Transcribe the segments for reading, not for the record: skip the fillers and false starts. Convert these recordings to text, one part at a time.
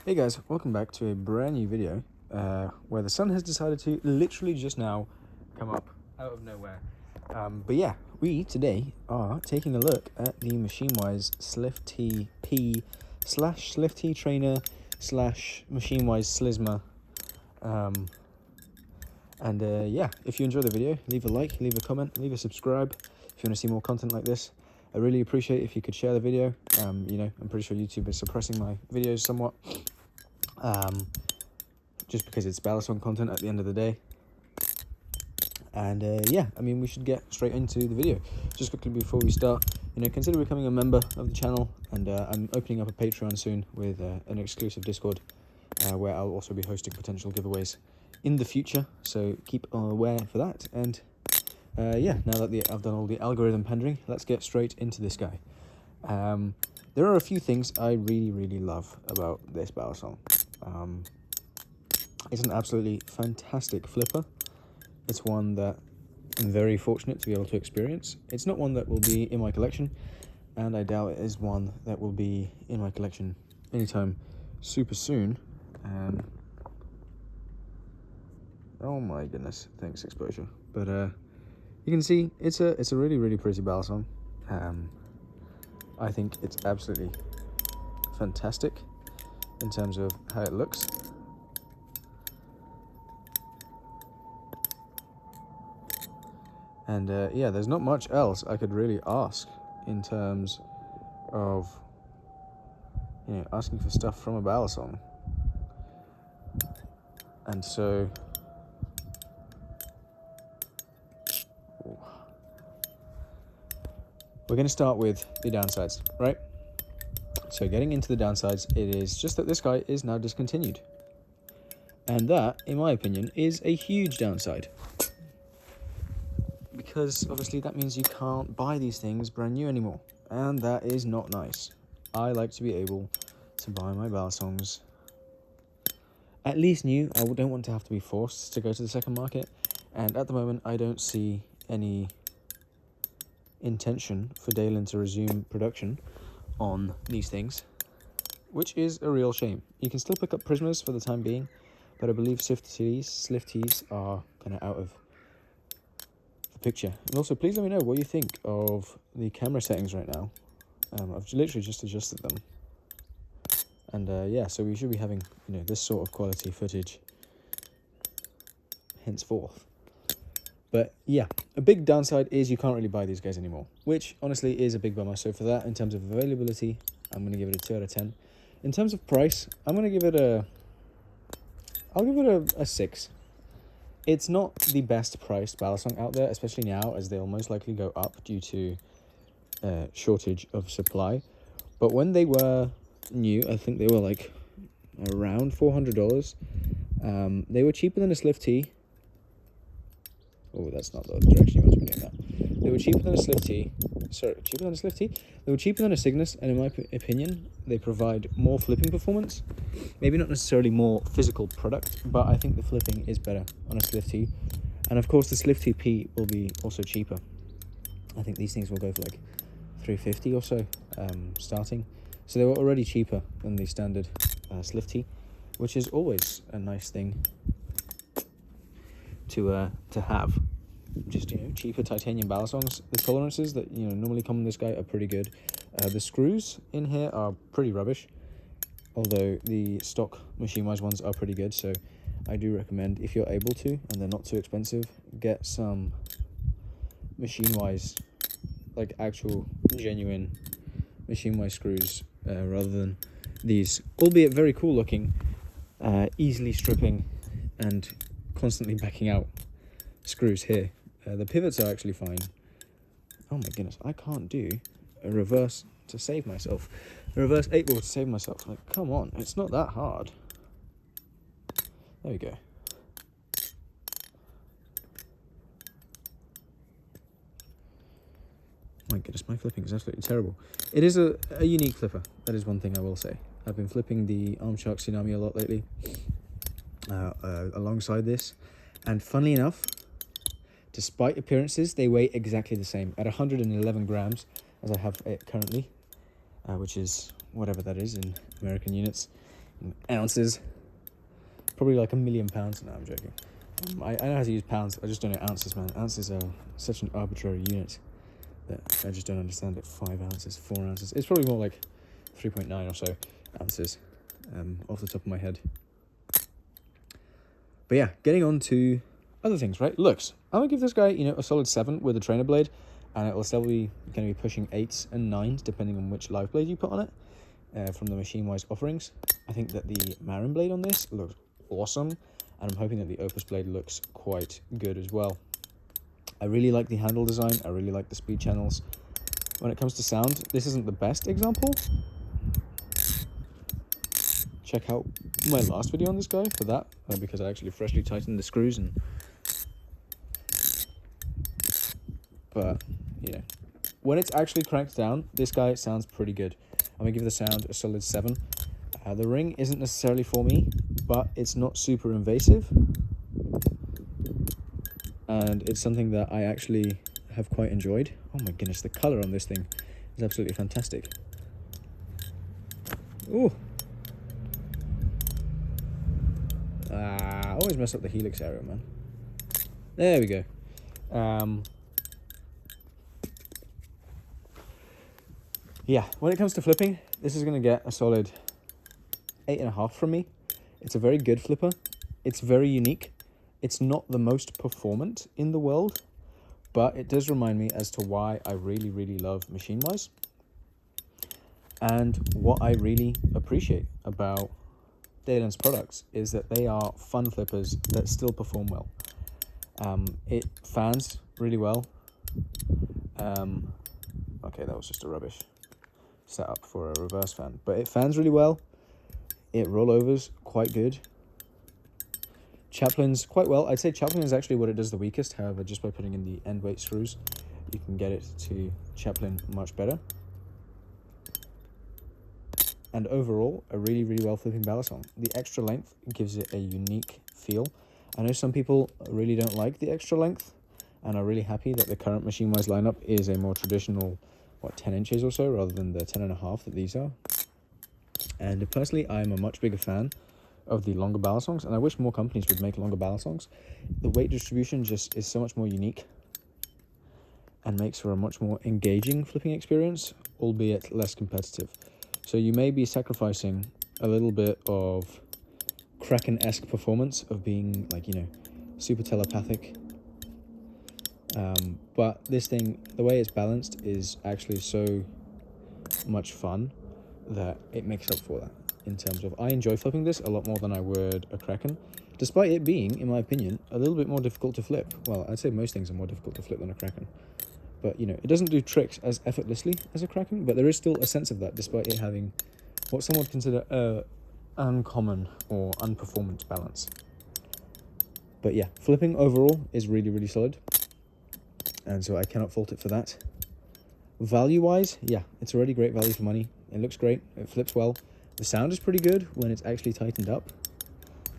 Hey guys, welcome back to a brand new video where the sun has decided to literally just now come up out of nowhere. But yeah, we today are taking a look at the Machinewise SlifT-P / SlifT trainer / Machinewise Slysma. Yeah, if you enjoy the video, leave a like, leave a comment, leave a subscribe if you want to see more content like this. I really appreciate if you could share the video. I'm pretty sure YouTube is suppressing my videos somewhat. Just because it's Balisong content at the end of the day. And we should get straight into the video. Just quickly before we start, consider becoming a member of the channel, and I'm opening up a Patreon soon with an exclusive Discord where I'll also be hosting potential giveaways in the future, so keep aware for that. And now that I've done all the algorithm pandering, let's get straight into this guy. There are a few things I really love about this Balisong. It's an absolutely fantastic flipper. It's one that I'm very fortunate to be able to experience. It's not one that will be in my collection, and I doubt it is one that will be in my collection anytime super soon. Oh my goodness, thanks exposure. But you can see it's a really pretty Balisong. I think it's absolutely fantastic in terms of how it looks. And there's not much else I could really ask in terms of asking for stuff from a Balisong. And so we're going to start with the downsides, right? So getting into the downsides, it is just that this guy is now discontinued. And that, in my opinion, is a huge downside. Because obviously that means you can't buy these things brand new anymore. And that is not nice. I like to be able to buy my Balisongs at least new. I don't want to have to be forced to go to the second market. And at the moment, I don't see any intention for Dalen to resume production on these things, which is a real shame. You can still pick up Prismas for the time being, but I believe SlifTs are kind of out of the picture. And also, please let me know what you think of the camera settings right now. I've literally just adjusted them, and so we should be having this sort of quality footage henceforth. But yeah, a big downside is you can't really buy these guys anymore, which honestly is a big bummer. So for that, in terms of availability, I'm going to give it a 2 out of 10. In terms of price, I'm going to give it a 6. It's not the best priced Balisong out there, especially now, as they'll most likely go up due to shortage of supply. But when they were new, I think they were like around $400. They were cheaper than a SlifT. Oh, that's not the direction you want to be doing that. They were cheaper than a SlifT. Cheaper than a SlifT? They were cheaper than a Cygnus, and in my opinion, they provide more flipping performance. Maybe not necessarily more physical product, but I think the flipping is better on a SlifT. And of course, the SlifT-P will be also cheaper. I think these things will go for like $350 or so, starting. So they were already cheaper than the standard SlifT, which is always a nice thing to have. Just cheaper titanium Balisongs. The tolerances that normally come in this guy are pretty good. The screws in here are pretty rubbish, although the stock Machinewise ones are pretty good. So I do recommend, if you're able to and they're not too expensive, get some Machinewise, like actual genuine Machinewise screws, rather than these, albeit very cool looking, easily stripping and constantly backing out screws here. The pivots are actually fine. Oh my goodness, I can't do a reverse to save myself. A reverse 8-ball to save myself. Like, come on, it's not that hard. There we go. My goodness, my flipping is absolutely terrible. It is a unique flipper. That is one thing I will say. I've been flipping the Armshark Tsunami a lot lately, alongside this. And funnily enough, despite appearances, they weigh exactly the same at 111 grams as I have it currently, which is whatever that is in American units. in ounces. Probably like 1,000,000 pounds. No, I'm joking. I know how to use pounds. I just don't know ounces, man. Ounces are such an arbitrary unit that I just don't understand it. 5 ounces, 4 ounces. It's probably more like 3.9 or so ounces off the top of my head. But yeah, getting on to other things, right? Looks. I'm going to give this guy, a solid 7 with a trainer blade, and it'll still be going to be pushing 8s and 9s depending on which live blade you put on it from the Machinewise offerings. I think that the Marin blade on this looks awesome, and I'm hoping that the Opus blade looks quite good as well. I really like the handle design. I really like the speed channels. When it comes to sound, this isn't the best example. Check out my last video on this guy for that, because I actually freshly tightened the screws. But when it's actually cranked down, this guy sounds pretty good. I'm gonna give the sound a solid 7. The ring isn't necessarily for me, but it's not super invasive, and it's something that I actually have quite enjoyed. Oh my goodness, the color on this thing is absolutely fantastic. Ooh. I always mess up the helix area, man. There we go. Yeah, when it comes to flipping, this is going to get a solid 8.5 from me. It's a very good flipper. It's very unique. It's not the most performant in the world, but it does remind me as to why I really, really love Machinewise and what I really appreciate about Dalen's products is that they are fun flippers that still perform well. It fans really well. Okay, that was just a rubbish setup for a reverse fan, but it fans really well. It rollovers quite good. Chaplins quite well. I'd say Chaplin is actually what it does the weakest. However, just by putting in the end weight screws, you can get it to Chaplin much better. And overall, a really, really well flipping balisong. The extra length gives it a unique feel. I know some people really don't like the extra length, and are really happy that the current Machinewise lineup is a more traditional, 10 inches or so, rather than the 10.5 that these are. And personally, I'm a much bigger fan of the longer balisongs, and I wish more companies would make longer balisongs. The weight distribution just is so much more unique and makes for a much more engaging flipping experience, albeit less competitive. So you may be sacrificing a little bit of Kraken-esque performance of being super telepathic. But this thing, the way it's balanced is actually so much fun that it makes up for that in terms of I enjoy flipping this a lot more than I would a Kraken, despite it being, in my opinion, a little bit more difficult to flip. Well, I'd say most things are more difficult to flip than a Kraken. But, it doesn't do tricks as effortlessly as a Kraken, but there is still a sense of that, despite it having what some would consider uncommon or unperformance balance. But yeah, flipping overall is really, really solid, and so I cannot fault it for that. Value-wise, yeah, it's already great value for money. It looks great. It flips well. The sound is pretty good when it's actually tightened up.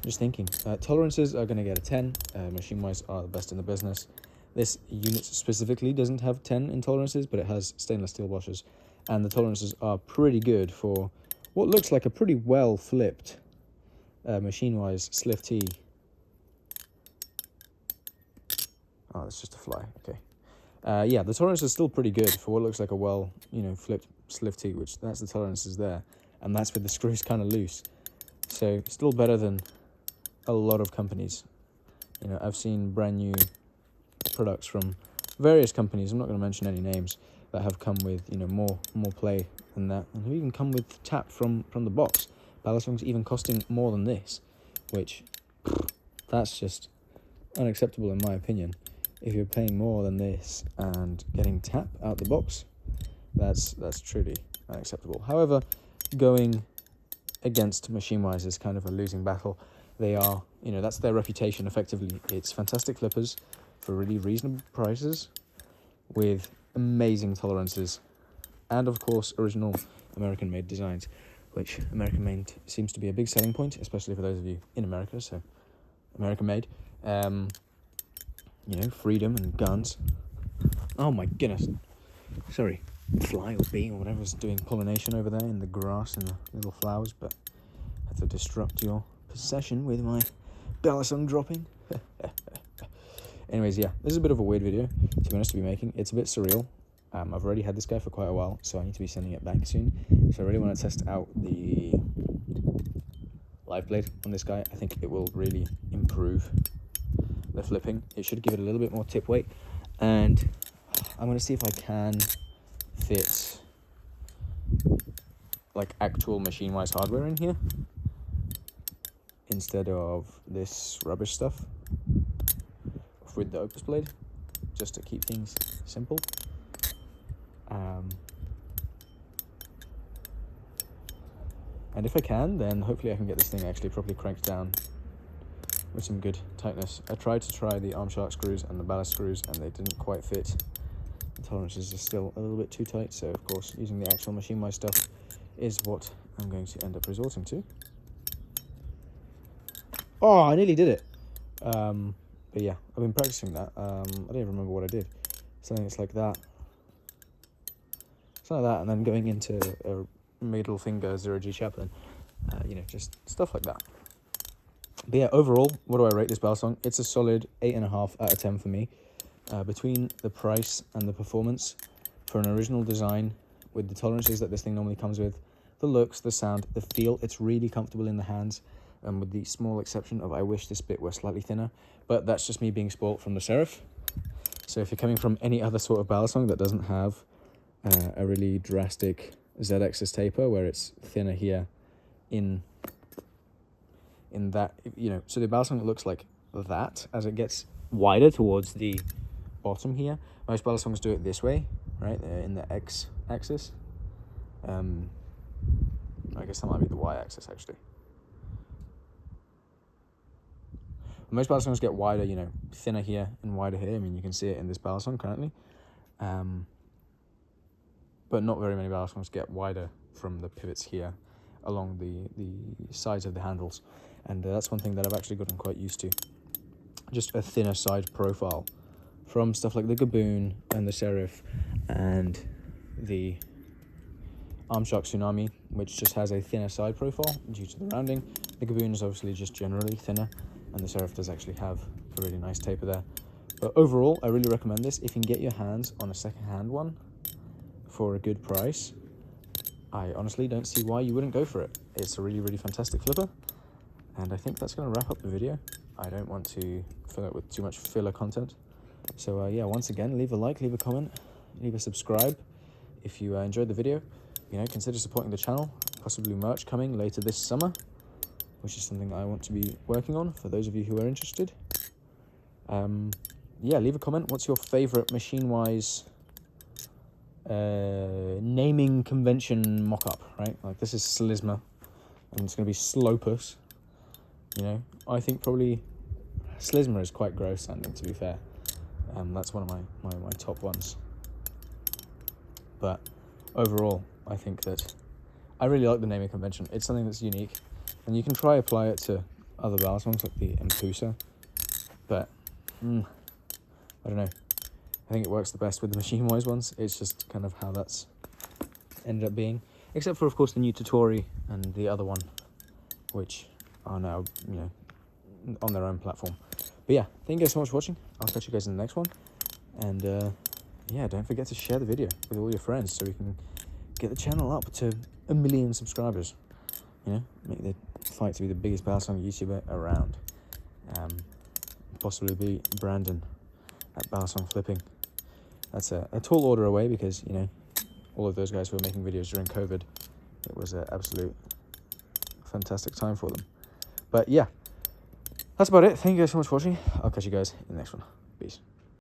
Just thinking. Tolerances are going to get a 10. Machinewise are the best in the business. This unit specifically doesn't have 10 in tolerances, but it has stainless steel washers. And the tolerances are pretty good for what looks like a pretty well flipped Machinewise SlifT. Oh, that's just a fly. Okay. Yeah, the tolerance is still pretty good for what looks like a well, flipped SlifT, which that's the tolerances there. And that's with the screws kind of loose. So still better than a lot of companies. I've seen brand new products from various companies, I'm not going to mention any names, that have come with, more play than that. And who even come with tap from the box. Balisongs even costing more than this, which, that's just unacceptable in my opinion. If you're paying more than this and getting tap out the box, that's truly unacceptable. However, going against Machinewise is kind of a losing battle. They are, that's their reputation effectively. It's fantastic flippers for really reasonable prices with amazing tolerances and, of course, original American-made designs, which American-made seems to be a big selling point, especially for those of you in America, so American-made. Freedom and guns. Oh my goodness. Sorry, fly or bee or whatever's doing pollination over there in the grass and the little flowers, but Had to disrupt your possession with my balisong dropping. Anyways, yeah, this is a bit of a weird video, to be honest, to be making. It's a bit surreal. I've already had this guy for quite a while, so I need to be sending it back soon. So I really want to test out the live blade on this guy. I think it will really improve the flipping. It should give it a little bit more tip weight, and I'm going to see if I can fit like actual Machinewise hardware in here instead of this rubbish stuff with the Opus blade, just to keep things simple. And if I can, then hopefully I can get this thing actually properly cranked down with some good tightness. I tried to try the arm shark screws and the ballast screws, and they didn't quite fit. The tolerances are still a little bit too tight, so of course using the actual Machinewise stuff is what I'm going to end up resorting to. Oh, I nearly did it. But yeah, I've been practicing that. I don't even remember what I did. Something that's like that. Something like that, and then going into a middle finger 0G Chaplin. You know, just stuff like that. But yeah, overall, what do I rate this balisong? It's a solid 8.5 out of 10 for me. Between the price and the performance for an original design with the tolerances that this thing normally comes with, the looks, the sound, the feel, it's really comfortable in the hands, with the small exception of I wish this bit were slightly thinner, but that's just me being spoilt from the SlifT. So if you're coming from any other sort of balisong that doesn't have a really drastic Z-axis taper where it's thinner here in that, you know, so the balisong looks like that as it gets wider towards the bottom here. Most balisongs do it this way, right, in the X-axis. I guess that might be the Y-axis actually. Most balisongs get wider, you know, thinner here and wider here. I mean, you can see it in this balisong currently. But not very many balisongs get wider from the pivots here along the sides of the handles. And that's one thing that I've actually gotten quite used to. Just a thinner side profile from stuff like the Gaboon and the SlifT and the Arm Shark Tsunami, which just has a thinner side profile due to the rounding. The Gaboon is obviously just generally thinner, and the SlifT does actually have a really nice taper there. But overall, I really recommend this. If you can get your hands on a second-hand one for a good price, I honestly don't see why you wouldn't go for it. It's a really, really fantastic flipper, and I think that's going to wrap up the video. I don't want to fill it with too much filler content. So yeah, once again, leave a like, leave a comment, leave a subscribe if you enjoyed the video. You know, consider supporting the channel, possibly merch coming later this summer, which is something I want to be working on for those of you who are interested. Yeah, leave a comment. What's your favorite Machinewise naming convention mock-up, right? Like, this is Slysma, and it's going to be Slopus. You know, I think probably Slysma is quite gross sounding, to be fair. That's one of my top ones. But overall, I think that I really like the naming convention. It's something that's unique, and you can try apply it to other balisongs like the Empusa, but I don't know. I think it works the best with the Machinewise ones. It's just kind of how that's ended up being, except for, of course, the new Tutori and the other one, which are now, you know, on their own platform. But yeah, thank you guys so much for watching. I'll catch you guys in the next one, and yeah, don't forget to share the video with all your friends so we can get the channel up to 1 million subscribers. You know, make the fight to be the biggest balisong YouTuber around. Possibly be Brandon at Balisong Flipping. That's a tall order away because, you know, all of those guys who were making videos during COVID, it was an absolute fantastic time for them. But yeah, that's about it. Thank you guys so much for watching. I'll catch you guys in the next one. Peace.